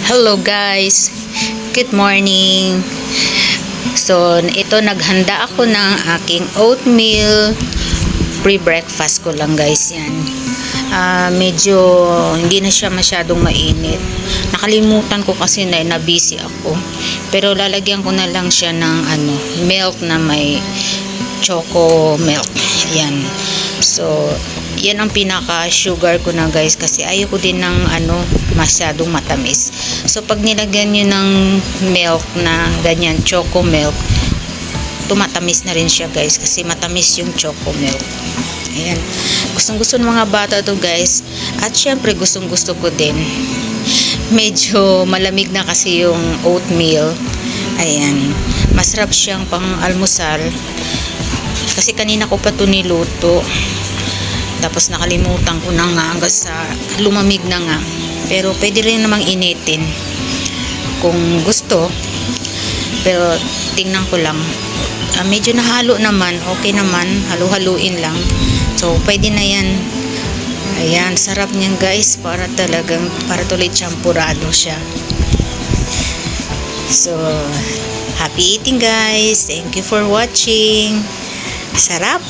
Hello guys, good morning. So ito naghanda ako ng aking oatmeal pre-breakfast ko lang guys yan. Medyo hindi na siya masyadong mainit. Nakalimutan ko kasi na busy ako. Pero lalagyan ko na lang siya ng milk na may choco milk. Yan. So yan ang pinaka sugar ko na guys kasi ayoko din ng masyadong matamis. So pag nilagyan nyo ng milk na ganyan, choco milk, tumatamis na rin siya guys kasi matamis yung choco milk. Ayan. Gustong gusto ng mga bata to guys. At syempre gustong gusto ko din. Medyo malamig na kasi yung oatmeal. Ayan. Masarap siyang pang almusal. Kasi kanina ko pa to niluto. Tapos nakalimutan ko na nga hanggang sa lumamig na nga. Pero pwede rin namang initin kung gusto. Pero tingnan ko lang. Medyo nahalo naman. Okay naman. Halu-haluin lang. So pwede na yan. Ayan. Sarap niyan guys. Para tuloy champurado siya. So happy eating guys. Thank you for watching. Sarap.